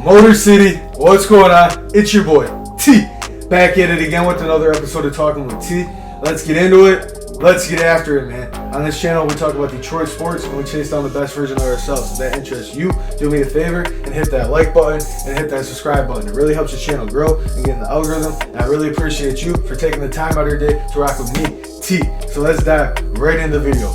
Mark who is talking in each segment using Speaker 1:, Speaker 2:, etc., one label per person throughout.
Speaker 1: Motor City, what's going on? It's your boy, T. Back at it again with another episode of Talking with T. Let's get into it. Let's get after it, man. On this channel, we talk about Detroit sports and we chase down the best version of ourselves. If that interests you, do me a favor and hit that like button and hit that subscribe button. It really helps the channel grow and get in the algorithm. And I really appreciate you for taking the time out of your day to rock with me, T. So let's dive right into the video.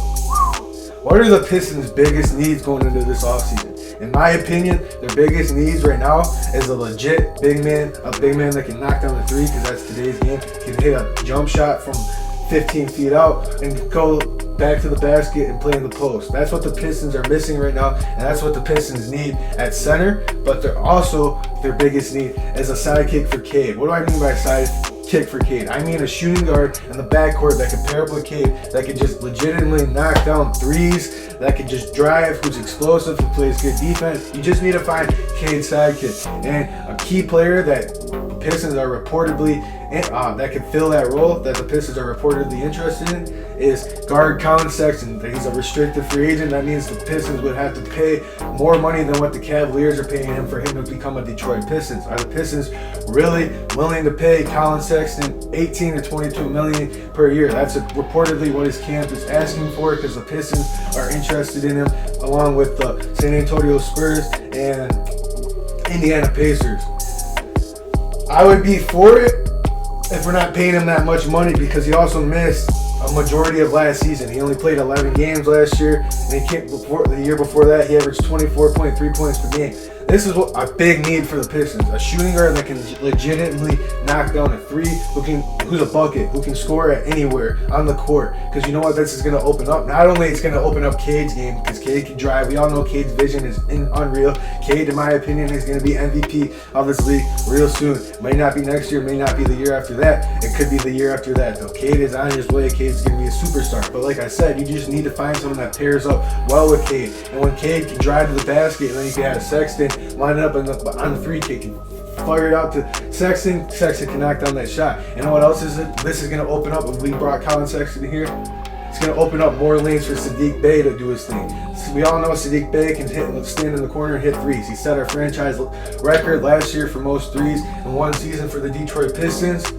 Speaker 1: What are the Pistons' biggest needs going into this offseason? In my opinion, their biggest needs right now is a legit big man, that can knock down the three, because that's today's game. Can hit a jump shot from 15 feet out and go back to the basket and play in the post. That's what the Pistons are missing right now, and that's what the Pistons need at center. But they're also, their biggest need is a sidekick for Cade. What do I mean by sidekick for Cade? I mean a shooting guard in the backcourt that can pair up with Cade, that can just legitimately knock down threes, that can just drive, who's explosive, who plays good defense. You just need to find Cade's sidekick. And a key player that the Pistons are reportedly that can fill that role, that the Pistons are reportedly interested in, is guard Colin Sexton. He's a restricted free agent. That means the Pistons would have to pay more money than what the Cavaliers are paying him for him to become a Detroit Pistons. Are the Pistons really willing to pay Colin Sexton 18 to 22 million per year? That's reportedly what his camp is asking for, because the Pistons are interested in him, along with the San Antonio Spurs and Indiana Pacers. I would be for it if we're not paying him that much money, because he also missed a majority of last season. He only played 11 games last year, and the year before that, he averaged 24.3 points per game. This is a big need for the Pistons. A shooting guard that can legitimately knock down a three, who's a bucket, who can score at anywhere on the court. Because you know what this is going to open up? Not only it's going to open up Cade's game, because Cade can drive. We all know Cade's vision is unreal. Cade, in my opinion, is going to be MVP of this league real soon. May not be next year, may not be the year after that. It could be the year after that, though. Cade is on his way. Cade's going to be a superstar. But like I said, you just need to find someone that pairs up well with Cade. And when Cade can drive to the basket, and then you can have Sexton line it up on the free kick and fire it out to Sexton. Sexton can knock down that shot. And what else is it? This is going to open up, if we brought Colin Sexton here, it's going to open up more lanes for Saddiq Bey to do his thing. We all know Saddiq Bey can stand in the corner and hit threes. He set our franchise record last year for most threes in one season for the Detroit Pistons.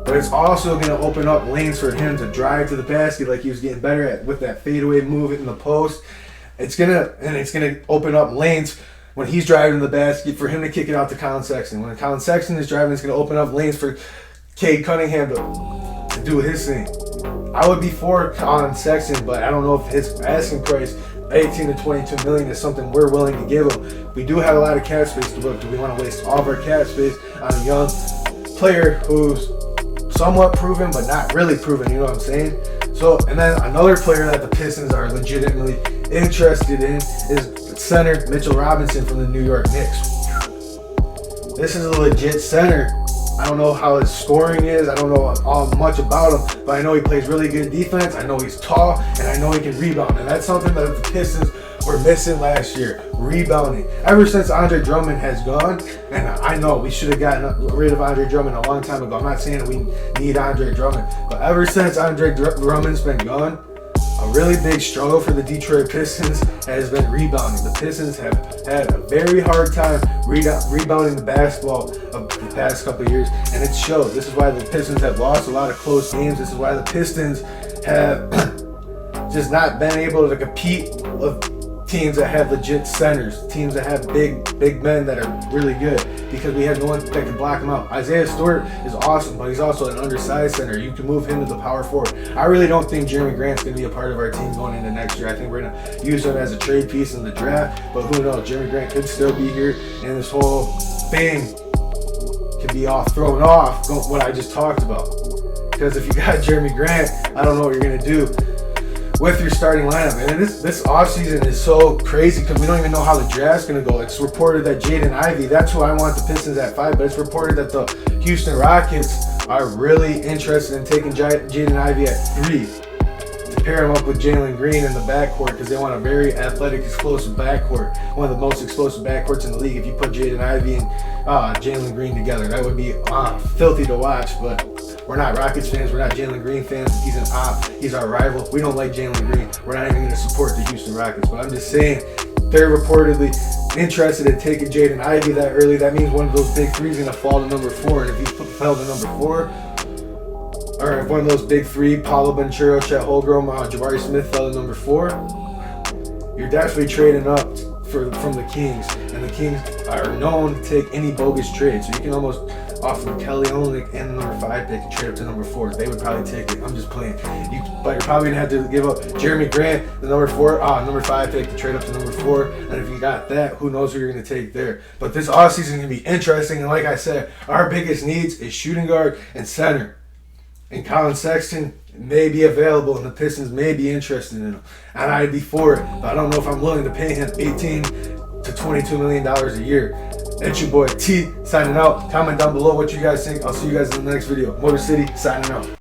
Speaker 1: But it's also going to open up lanes for him to drive to the basket like he was getting better at with that fadeaway move in the post. It's going to open up lanes when he's driving to the basket for him to kick it out to Colin Sexton. When Colin Sexton is driving, it's going to open up lanes for Cade Cunningham to do his thing. I would be for Colin Sexton, but I don't know if his asking price, 18 to 22 million, is something we're willing to give him. We do have a lot of cap space to book. Do we want to waste all of our cap space on a young player who's somewhat proven but not really proven? You know what I'm saying? So, and then another player that the Pistons are legitimately interested in is center Mitchell Robinson from the New York Knicks. This is a legit center. I don't know how his scoring is. I don't know much about him, but I know he plays really good defense. I know he's tall, and I know he can rebound. And that's something that the Pistons were missing last year, rebounding. Ever since Andre Drummond has gone, and I know we should have gotten rid of Andre Drummond a long time ago. I'm not saying we need Andre Drummond, but ever since Andre Drummond's been gone, a really big struggle for the Detroit Pistons has been rebounding. The Pistons have had a very hard time rebounding the basketball of the past couple of years, and it shows. This is why the Pistons have lost a lot of close games. This is why the Pistons have just not been able to compete with teams that have legit centers, teams that have big men that are really good, because we have no one that can block them out. Isaiah Stewart is awesome, but he's also an undersized center. You can move him to the power forward. I really don't think Jeremy Grant's going to be a part of our team going into next year. I think we're going to use him as a trade piece in the draft, but who knows? Jeremy Grant could still be here, and this whole thing can be thrown off what I just talked about. Because if you got Jeremy Grant, I don't know what you're going to do with your starting lineup. And this offseason is so crazy because we don't even know how the draft's going to go. It's reported that Jaden Ivey, that's who I want the Pistons at 5, but it's reported that the Houston Rockets are really interested in taking Jaden Ivey at 3 to pair him up with Jalen Green in the backcourt, because they want a very athletic, explosive backcourt. One of the most explosive backcourts in the league. If you put Jaden Ivey and Jalen Green together, that would be filthy to watch, but we're not Rockets fans. We're not Jalen Green fans. He's an op. He's our rival. We don't like Jalen Green. We're not even going to support the Houston Rockets. But I'm just saying, they're reportedly interested in taking Jaden Ivey that early. That means one of those big three is going to fall to number 4. And if he fell to number 4, or if one of those big three, Paolo Banchero, Chet Holmgren, Jabari Smith fell to number 4, you're definitely trading up from the Kings. And the Kings are known to take any bogus trade. So you can almost offer Kelly Olynyk and the number 5 pick and trade up to number 4. They would probably take it. I'm just playing. But you're probably going to have to give up Jeremy Grant, the number 5 pick to trade up to number 4. And if you got that, who knows who you're going to take there. But this offseason is going to be interesting. And like I said, our biggest needs is shooting guard and center. And Colin Sexton may be available, and the Pistons may be interested in him. And I'd be for it, but I don't know if I'm willing to pay him $18 to $22 million a year. That's your boy T signing out. Comment down below what you guys think. I'll see you guys in the next video. Motor City signing out.